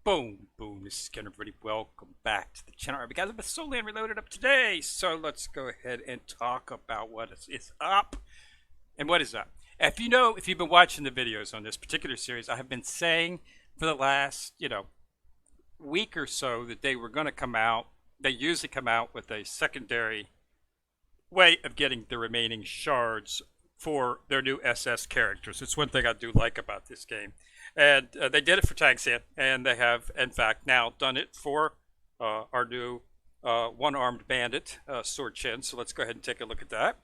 Boom, boom. This is Ken, everybody. Welcome back to the channel. Alright, guys, I have Soul Land Reloaded up today. So let's go ahead and talk about what is up and what is up. If you've been watching the videos on this particular series, I have been saying for the last, week or so that they were going to come out. They usually come out with a secondary way of getting the remaining shards for their new SS characters. It's one thing I do like about this game. And they did it for Tang San, and they have, in fact, now done it for our new one-armed bandit, Sword Chen. So let's go ahead and take a look at that.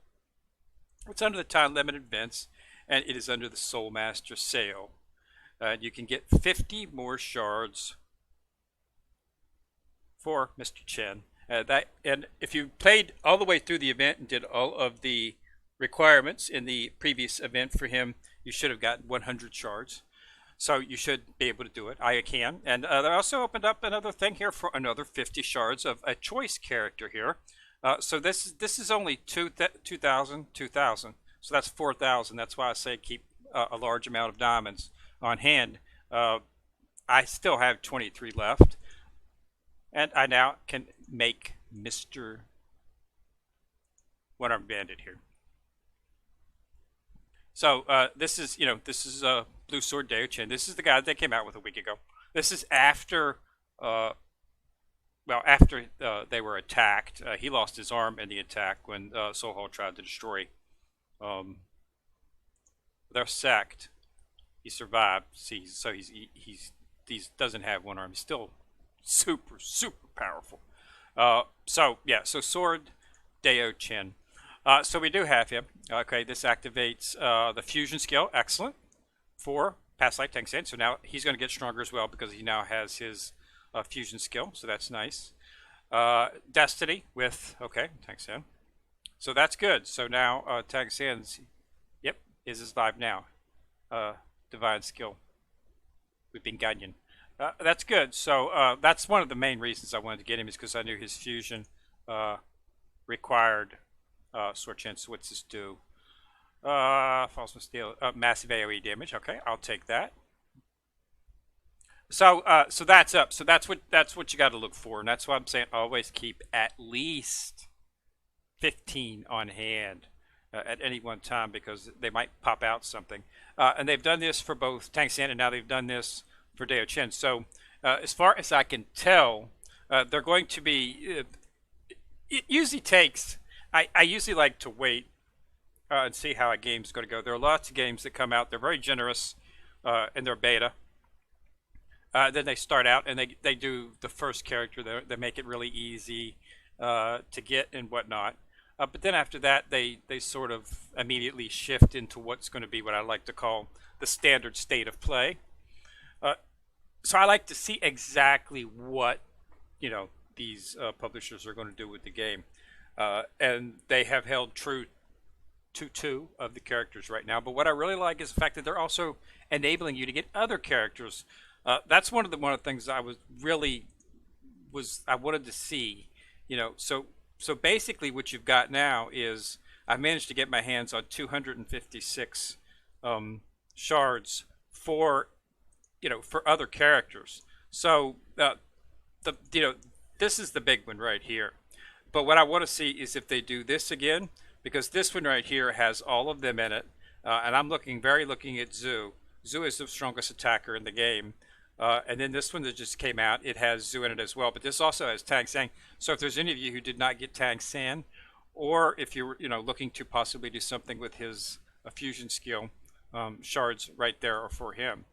It's under the time-limited events, and it is under the Soul Master sale. You can get 50 more shards for Mr. Chen. And if you played all the way through the event and did all of the requirements in the previous event for him, you should have gotten 100 shards. So you should be able to do it. I can. And they also opened up another thing here for another 50 shards of a choice character here. So this is only 2,000. So that's 4,000. That's why I say keep a large amount of diamonds on hand. I still have 23 left. And I now can make Mr. One-Armed Bandit here. So this is Blue Sword Deo Chen. This is the guy that they came out with a week ago. This is after, after they were attacked. He lost his arm in the attack when Soul Hall tried to destroy their sect. He survived. So he doesn't have one arm. He's still super powerful. So Sword Deo Chen. So we do have him. Okay, this activates the fusion skill. Excellent. For past life Tang San. So now he's going to get stronger as well because he now has his fusion skill. So that's nice. Destiny with, okay, Tang San. So that's good. So now Tang San's, is live now. Divine skill. We've been Ganyan. That's good. So that's one of the main reasons I wanted to get him is because I knew his fusion required Sword Chen. So what's this do? False steel, massive AoE damage. Okay, I'll take that. So that's up. So that's what you got to look for, and that's why I'm saying always keep at least 15 on hand at any one time because they might pop out something. And they've done this for both Tang San and now they've done this for Deo Chen. So as far as I can tell, they're going to be. It usually takes. I usually like to wait and see how a game's going to go. There are lots of games that come out. They're very generous in their beta. Then they start out and they do the first character. They make it really easy to get and whatnot. But then after that, they sort of immediately shift into what's going to be what I like to call the standard state of play. So I like to see exactly what these publishers are going to do with the game. And they have held true to 2 of the characters right now. But what I really like is the fact that they're also enabling you to get other characters. That's one of the things I wanted to see. So basically what you've got now is I've managed to get my hands on 256 shards for other characters. So this is the big one right here. But what I want to see is if they do this again, because this one right here has all of them in it, and I'm looking at Zhu. Zhu is the strongest attacker in the game, and then this one that just came out, it has Zhu in it as well. But this also has Tang San. So if there's any of you who did not get Tang San, or if you're looking to possibly do something with his fusion skill, shards right there are for him.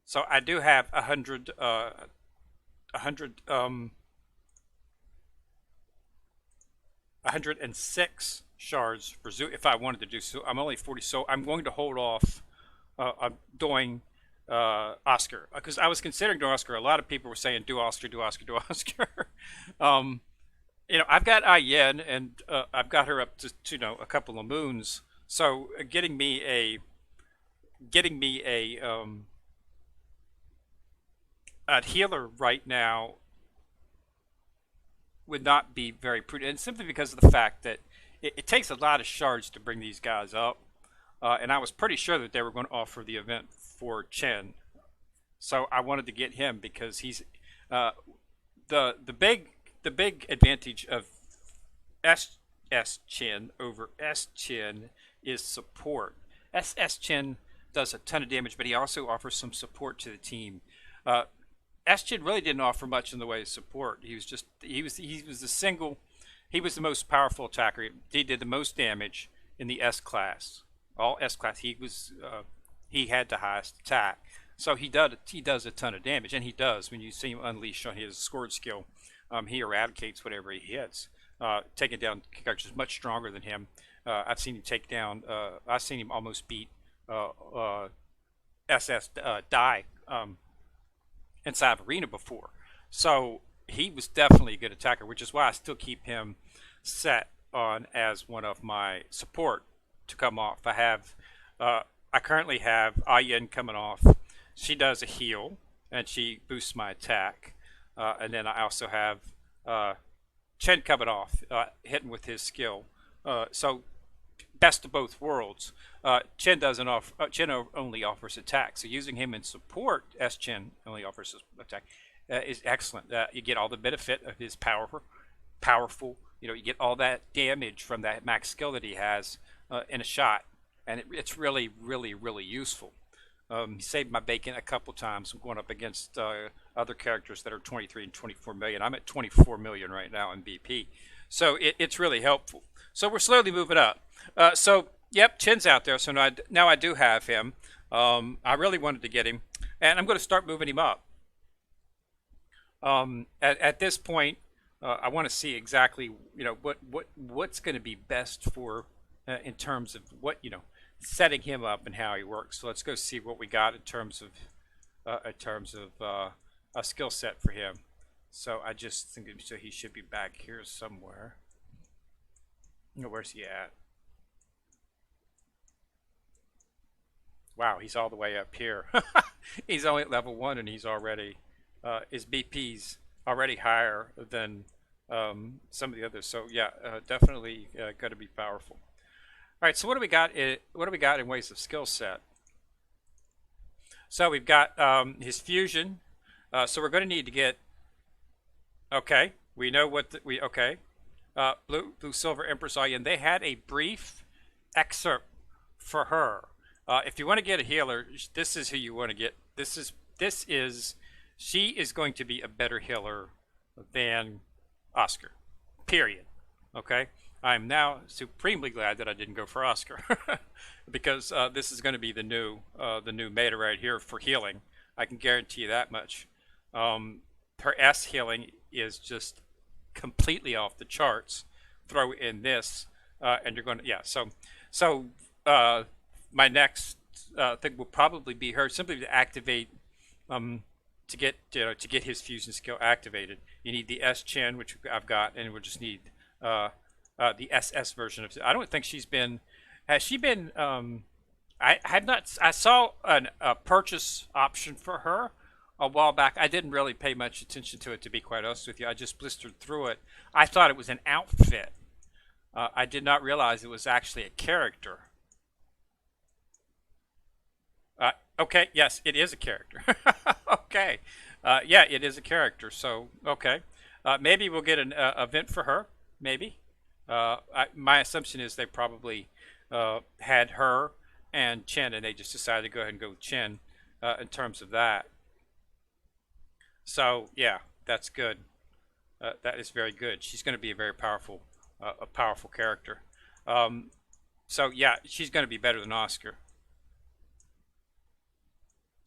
So I do have 106 shards for Zhu if I wanted to do so. I'm only 40, so I'm going to hold off doing Oscar because I was considering doing Oscar. A lot of people were saying do Oscar. I've got Ayen and I've got her up to a couple of moons. So getting me a healer right now would not be very prudent, and simply because of the fact that it takes a lot of shards to bring these guys up, and I was pretty sure that they were going to offer the event for Chen. So I wanted to get him because he's uh, the big advantage of SS Chen over S Chen is support. SS Chen does a ton of damage, but he also offers some support to the team. Uh, S Chen really didn't offer much in the way of support. He was the single. He was the most powerful attacker. He did the most damage in the S class. All S class. He had the highest attack. So he does a ton of damage, and he does when you see him unleash on his sword skill. He eradicates whatever he hits, taking down characters much stronger than him. I've seen him take down. I've seen him almost beat uh, uh, SS Die inside of Arena before. So he was definitely a good attacker, which is why I still keep him set on as one of my support to come off. Uh, I currently have Ayin coming off. She does a heal and she boosts my attack, and then I also have uh, Chen coming off, hitting with his skill. So best of both worlds. Chen doesn't offer. Chen only offers attack. So using him in support, S Chen only offers attack, is excellent. You get all the benefit of his powerful. You get all that damage from that max skill that he has in a shot, and it's really, really, really useful. He saved my bacon a couple times going up against other characters that are 23 and 24 million. I'm at 24 million right now in BP, so it's really helpful. So we're slowly moving up. So yep, Chin's out there. So now I do have him. I really wanted to get him, and I'm going to start moving him up. At this point, I want to see exactly what's going to be best for in terms of setting him up and how he works. So let's go see what we got in terms of a skill set for him. So I just think so he should be back here somewhere. Where's he at? Wow, he's all the way up here. He's only at level 1 and he's already his BP's already higher than some of the others. So yeah, definitely going to be powerful. All right, so what do we got? What do we got in ways of skill set? So we've got his fusion. So we're going to need to get. Okay, we know what we okay. Blue Silver Empress Ayan. They had a brief excerpt for her. If you want to get a healer, this is who you want to get. She is going to be a better healer than Oscar. Period. Okay. I'm now supremely glad that I didn't go for Oscar because this is going to be the new meta right here for healing. I can guarantee you that much. Her S healing is just completely off the charts. Throw in this, and you're going to So my next thing will probably be her simply to activate to get his fusion skill activated. You need the S Chen, which I've got, and we'll just need the SS version of it. I don't think she's been. Has she been? I had not. I saw a purchase option for her a while back. I didn't really pay much attention to it, to be quite honest with you. I just blistered through it. I thought it was an outfit. I did not realize it was actually a character. Okay, yes, it is a character. Okay, yeah, it is a character. So okay, maybe we'll get an event for her. Maybe. My assumption is they probably had her and Chen, and they just decided to go ahead and go with Chen in terms of that. So yeah, that's good. That is very good. She's going to be a powerful character. So yeah, she's going to be better than Oscar.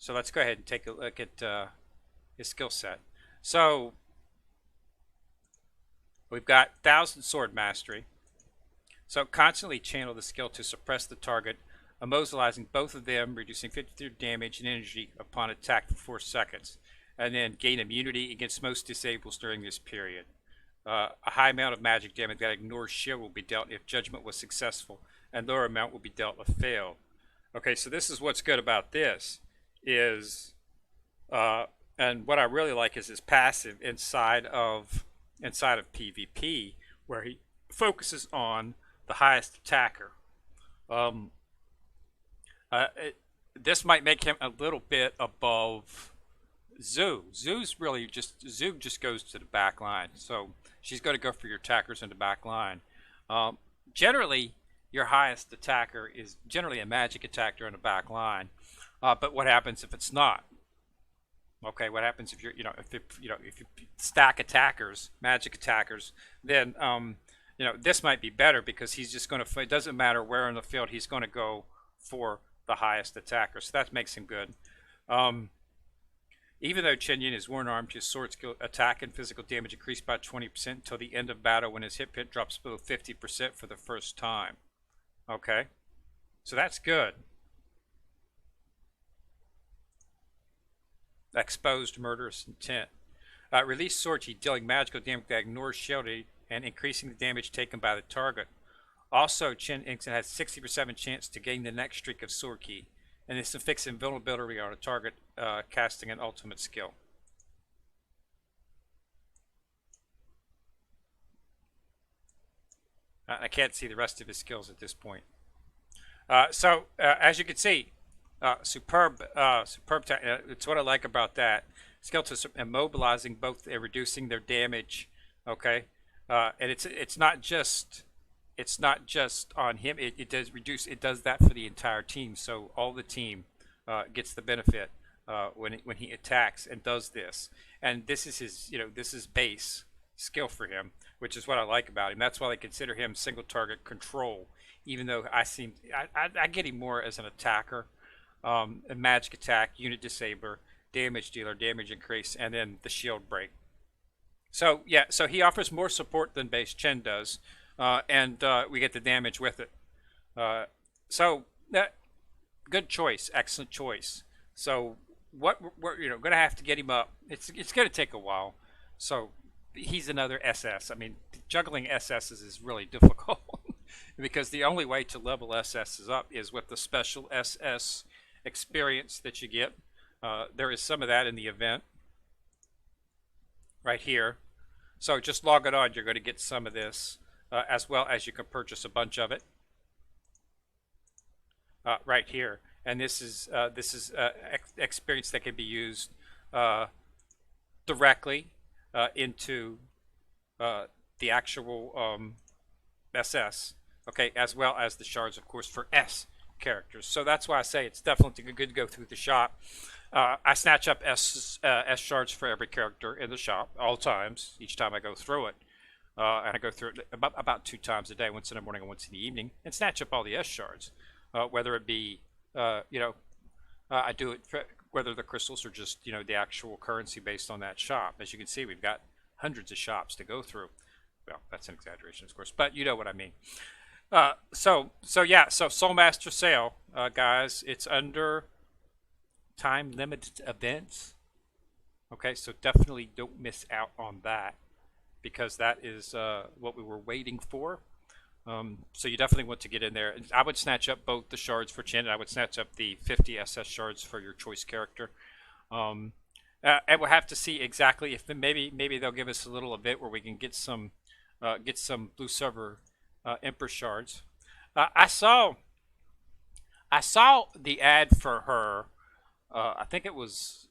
So let's go ahead and take a look at his skill set. So we've got 1,000 sword mastery. So constantly channel the skill to suppress the target, immobilizing both of them, reducing 53 damage and energy upon attack for 4 seconds, and then gain immunity against most disables during this period. A high amount of magic damage that ignores shield will be dealt if judgment was successful, and lower amount will be dealt if failed. Okay, so this is what's good about this is, and what I really like is his passive inside of PvP, where he focuses on the highest attacker. This might make him a little bit above Zoo just goes to the back line. So she's going to go for your attackers in the back line. Um, Generally, your highest attacker is generally a magic attacker in the back line. But what happens if it's not? Okay, what happens if if you stack attackers, magic attackers, then this might be better because he's just going to. It doesn't matter where in the field he's going to go for the highest attacker, so that makes him good. Um, Even though Chen Yin is worn armed, his sword skill attack and physical damage increase by 20% until the end of battle when his hit point drops below 50% for the first time. Okay, so that's good. Exposed murderous intent. Release sword key, dealing magical damage that ignores shielding and increasing the damage taken by the target. Also, Chen Yingsen has 60% chance to gain the next streak of sword key, and this inflicts invulnerability on a target casting an ultimate skill. I can't see the rest of his skills at this point. As you can see, superb. It's what I like about that. Skill to immobilizing both and reducing their damage. Okay, and it's not just on him. It does reduce. It does that for the entire team. So all the team gets the benefit when he attacks and does this. And this is his this is base skill for him, which is what I like about him. That's why I consider him single target control. Even though I get him more as an attacker, a magic attack, unit disabler, damage dealer, damage increase, and then the shield break. So yeah, so he offers more support than base Chen does, and we get the damage with it. So that good choice, excellent choice. So what we're going to have to get him up. It's going to take a while. So he's another SS. I mean, juggling SSs is really difficult because the only way to level SSs up is with the special SS experience that you get. There is some of that in the event right here. So just log it on. You're going to get some of this, as well as you can purchase a bunch of it right here. And this is experience that can be used directly into the actual SS, okay, as well as the shards, of course, for S characters. So that's why I say it's definitely good to go through the shop. I snatch up S shards for every character in the shop, all times, each time I go through it. And I go through it about 2 times a day, once in the morning and once in the evening, and snatch up all the S shards, whether it be, I do it for, whether the crystals are just, the actual currency based on that shop. As you can see, we've got hundreds of shops to go through. Well, that's an exaggeration, of course, but you know what I mean. So Soulmaster sale, guys, it's under time limited events. Okay, so definitely don't miss out on that because that is what we were waiting for. So you definitely want to get in there. I would snatch up both the shards for Chen, and I would snatch up the 50 SS shards for your choice character. And we'll have to see exactly if maybe they'll give us a little event where we can get some blue silver Emperor shards. I saw the ad for her. I think it was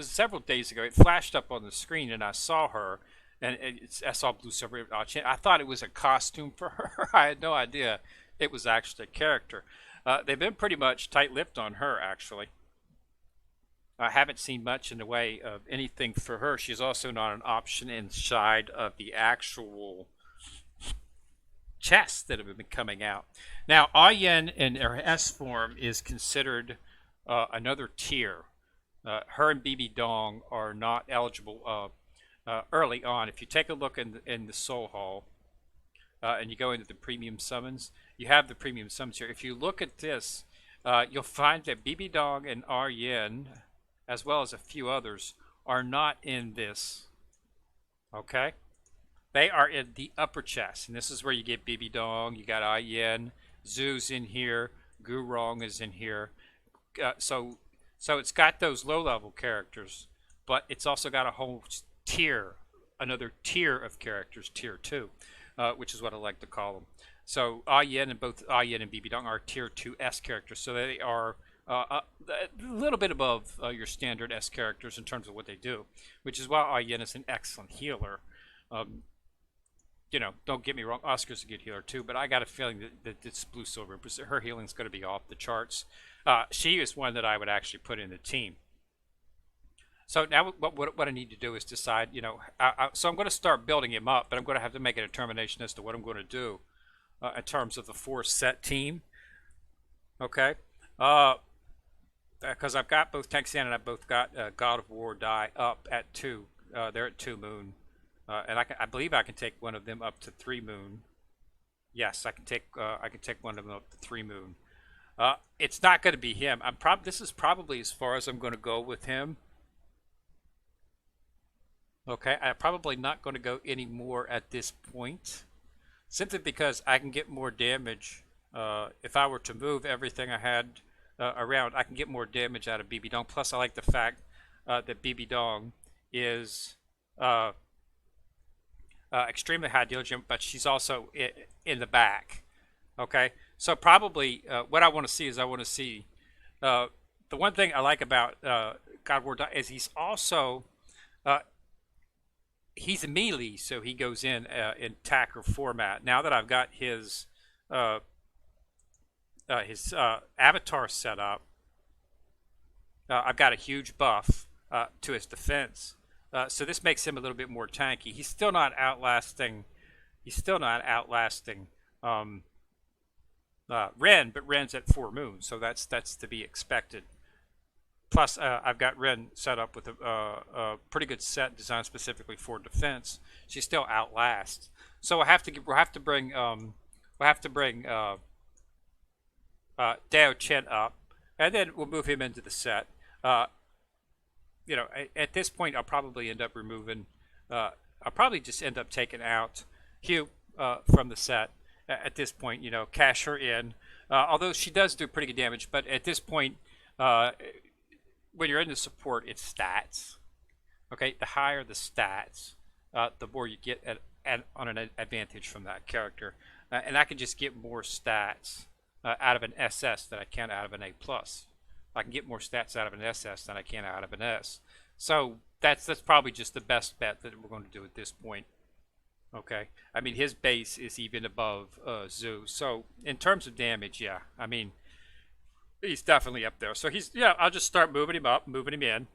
several days ago. It flashed up on the screen, and I saw her. And I saw blue silver. I thought it was a costume for her. I had no idea it was actually a character. They've been pretty much tight-lipped on her, actually. I haven't seen much in the way of anything for her. She's also not an option inside of the actual chests that have been coming out. Now, Ayen in her S form is considered another tier. Her and BB Dong are not eligible early on. If you take a look in the Soul Hall and you go into the premium summons, you have the premium summons here. If you look at this, you'll find that BB Dong and Yen, as well as a few others, are not in this. Okay? They are in the upper chest, and this is where you get BB Dong, you got Yen, Zoo's in here, Gurong is in here. So it's got those low-level characters, but it's also got a whole tier, another tier of characters, tier 2, which is what I like to call them. So Yen and both Yen and BB Dong are tier 2S characters, so they are a little bit above your standard S characters in terms of what they do, which is why Yen is an excellent healer. Um, don't get me wrong, Oscar's a good healer too, but I got a feeling that this Blue Silver, her healing's going to be off the charts. She is one that I would actually put in the team. So now what I need to do is decide, so I'm going to start building him up, but I'm going to have to make a determination as to what I'm going to do in terms of the 4-set team. Okay? Because I've got both Tank Sand and I've both got God of War die up at 2. They're at 2 moon. And I believe I can take one of them up to 3 moon. Yes, I can take one of them up to 3 moon. It's not going to be him. This is probably as far as I'm going to go with him. Okay, I'm probably not going to go any more at this point, simply because I can get more damage. If I were to move everything I had around, I can get more damage out of BB Dong. Plus, I like the fact that BB Dong is extremely high diligent, but she's also in the back. Okay, so probably what I want to see is the one thing I like about God of War is he's also he's a melee, so he goes in attacker format. Now that I've got his avatar set up, I've got a huge buff to his defense. So this makes him a little bit more tanky. He's still not outlasting. Ren, but Ren's at 4 moons, so that's to be expected. Plus, I've got Ren set up with a pretty good set designed specifically for defense. She still outlasts. So we'll have to bring Dao Chen up, and then we'll move him into the set. At this point, I'll probably end up removing. I'll probably just end up taking out Hugh from the set. At this point, cash her in. Although she does do pretty good damage, but at this point, when you're in the support, it's stats. Okay, the higher the stats, the more you get on an advantage from that character. And I can just get more stats out of an SS than I can out of an A+. I can get more stats out of an SS than I can out of an S. So that's probably just the best bet that we're going to do at this point. Okay, I mean his base is even above Zoo. So in terms of damage, yeah, I mean he's definitely up there. So I'll just start moving him up, moving him in.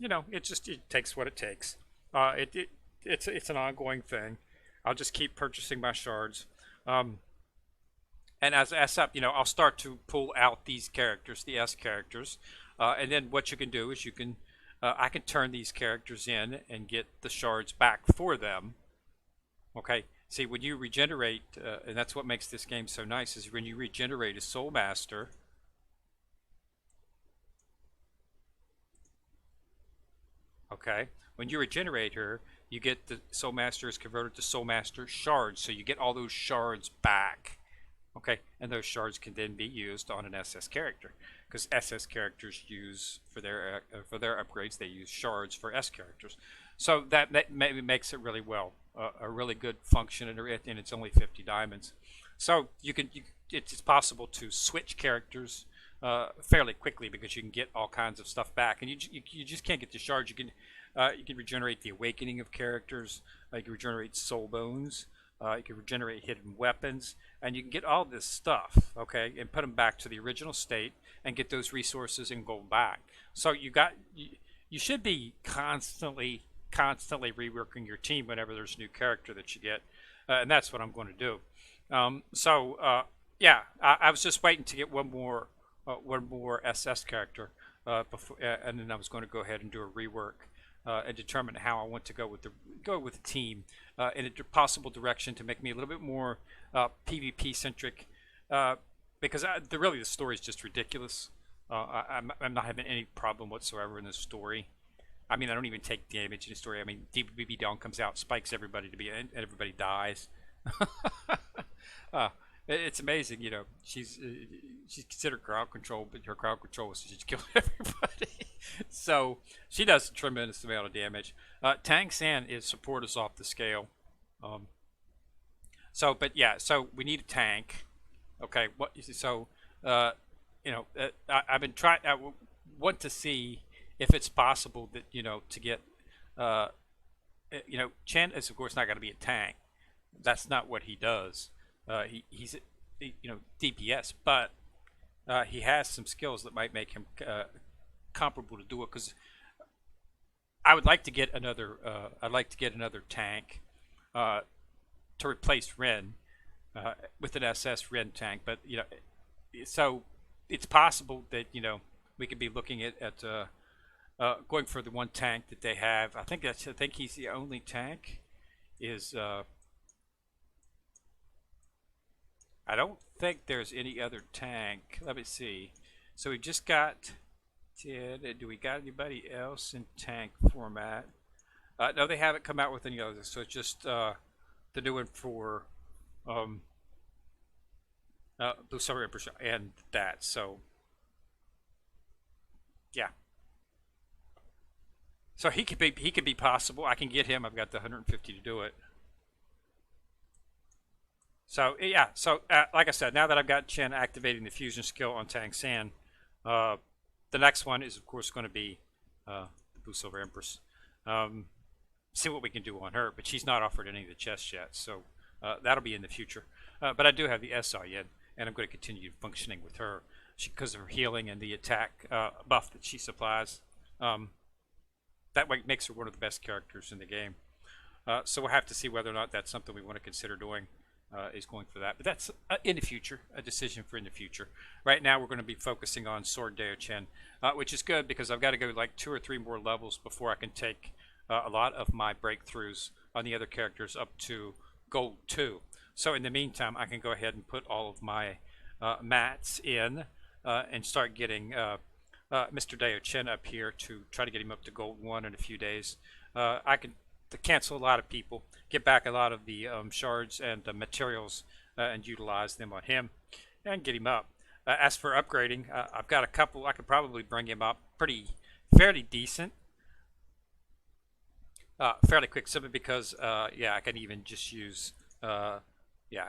It takes what it takes. It's an ongoing thing. I'll just keep purchasing my shards. And as S up, I'll start to pull out these characters, the S characters. And then what you can do is I can turn these characters in and get the shards back for them. Okay, see, when you regenerate, and that's what makes this game so nice, is when you regenerate a Soul Master. Okay, when you regenerate her, you get the Soul Master is converted to Soul Master shards, so you get all those shards back. Okay, and those shards can then be used on an SS character, because SS characters use for their upgrades, they use shards for S characters. So that maybe makes it really well, a really good function, and it's only 50 diamonds. So it's possible to switch characters fairly quickly because you can get all kinds of stuff back, and you just can't get the shards. You can regenerate the awakening of characters. You can regenerate soul bones. You can regenerate hidden weapons, and you can get all this stuff, okay, and put them back to the original state and get those resources and gold back. So you should be constantly reworking your team whenever there's a new character that you get, and that's what I'm going to do. Yeah, I was just waiting to get one more SS character before, and then I was going to go ahead and do a rework and determine how I want to go with the team in a possible direction to make me a little bit more PvP centric, because the story is just ridiculous. I'm not having any problem whatsoever in this story. I mean, I don't even take damage in the story. I mean, BB Dawn comes out, spikes everybody and everybody dies. It's amazing, she's considered crowd control, but her crowd control is she's killing everybody. So she does a tremendous amount of damage. Tang San is support is off the scale. So we need a tank. Okay, I've been trying. Want to see if it's possible that to get uh, Chen is of course not going to be a tank. That's not what he does. He's DPS, but he has some skills that might make him comparable to do it. Because I would like to get another. I'd like to get another tank uh, to replace Ren with an SS Ren tank. But so it's possible that we could be looking at going for the one tank that they have. I think he's the only tank. Is I don't think there's any other tank. Let me see. So we just got. Do we got anybody else in tank format? No, they haven't come out with any others. So it's just the new one for um, Blue Silver Emperor and that. So yeah. So he could be possible. I can get him. I've got the 150 to do it. So yeah. So like I said, now that I've got Chen activating the fusion skill on Tang San, uh, the next one is of course going to be the Blue Silver Empress. Um, See what we can do on her, but she's not offered any of the chests yet, so that'll be in the future. But I do have the SI yet, and I'm going to continue functioning with her because of her healing and the attack buff that she supplies. Um, that way makes her one of the best characters in the game. So we'll have to see whether or not that's something we want to consider doing. Is going for that, but that's in the future, a decision for in the future. Right now, we're going to be focusing on Sword Deo Chen, which is good because I've got to go like 2 or 3 more levels before I can take a lot of my breakthroughs on the other characters up to Gold 2. So in the meantime, I can go ahead and put all of my mats in and start getting Mr. Deo Chen up here to try to get him up to Gold 1 in a few days. I can to cancel a lot of people, get back a lot of the shards and the materials and utilize them on him and get him up. As for upgrading, I've got a couple. I could probably bring him up fairly decent, fairly quick, simply because yeah, I can even just use I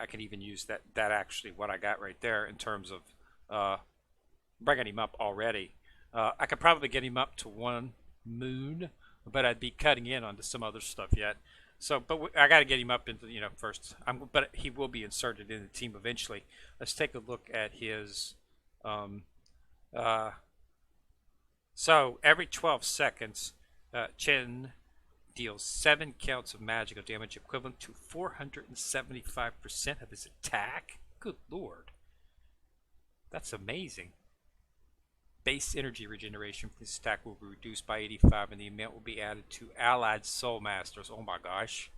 can even use that actually what I got right there in terms of bringing him up already. I could probably get him up to 1 moon, but I'd be cutting in onto some other stuff yet. So, but I got to get him up into first. But he will be inserted in the team eventually. Let's take a look at his. Um, uh, so every 12 seconds, Chen deals 7 counts of magical damage, equivalent to 475% of his attack. Good lord, that's amazing. Base energy regeneration for this attack will be reduced by 85, and the amount will be added to allied soul masters. Oh my gosh.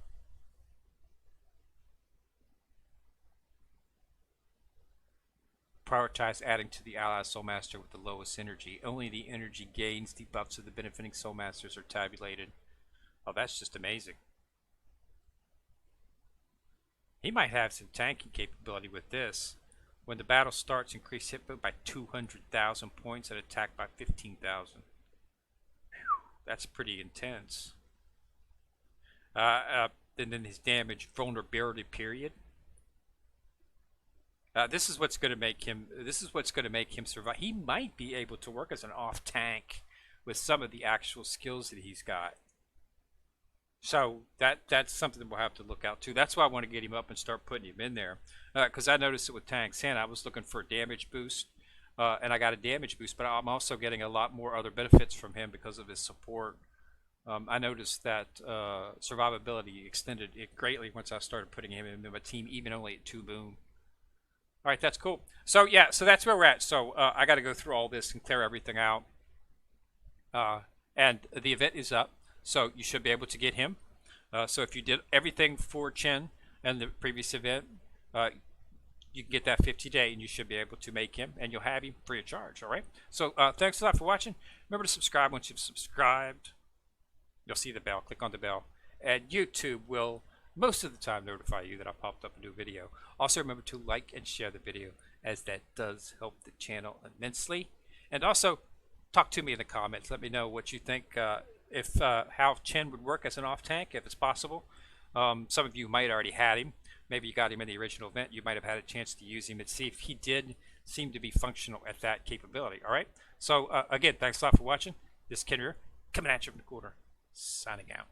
Prioritize adding to the allied soul master with the lowest energy. Only the energy gains debuffs of the benefiting soul masters are tabulated. Oh, that's just amazing. He might have some tanking capability with this. When the battle starts, increase hit point by 200,000 points and attack by 15,000. That's pretty intense. And then his damage vulnerability period. This is what's going to make him. This is what's going to make him survive. He might be able to work as an off tank with some of the actual skills that he's got. So that's something we'll have to look out to. That's why I want to get him up and start putting him in there. Because I noticed it with Tang San. I was looking for a damage boost, and I got a damage boost, but I'm also getting a lot more other benefits from him because of his support. I noticed that survivability extended it greatly once I started putting him in my team, even only at 2 boom. All right, that's cool. So yeah, so that's where we're at. So I got to go through all this and clear everything out. And the event is up. So you should be able to get him. So if you did everything for Chen and the previous event, you can get that 50-day and you should be able to make him, and you'll have him free of charge. All right. So thanks a lot for watching. Remember to subscribe. Once you've subscribed, you'll see the bell. Click on the bell, and YouTube will most of the time notify you that I popped up a new video. Also remember to like and share the video, as that does help the channel immensely. And also talk to me in the comments. Let me know what you think. If how Chen would work as an off tank, if it's possible. Some of you might already had him. Maybe you got him in the original event. You might have had a chance to use him and see if he did seem to be functional at that capability. All right. So again, thanks a lot for watching. This is Ken here, coming at you from the corner, signing out.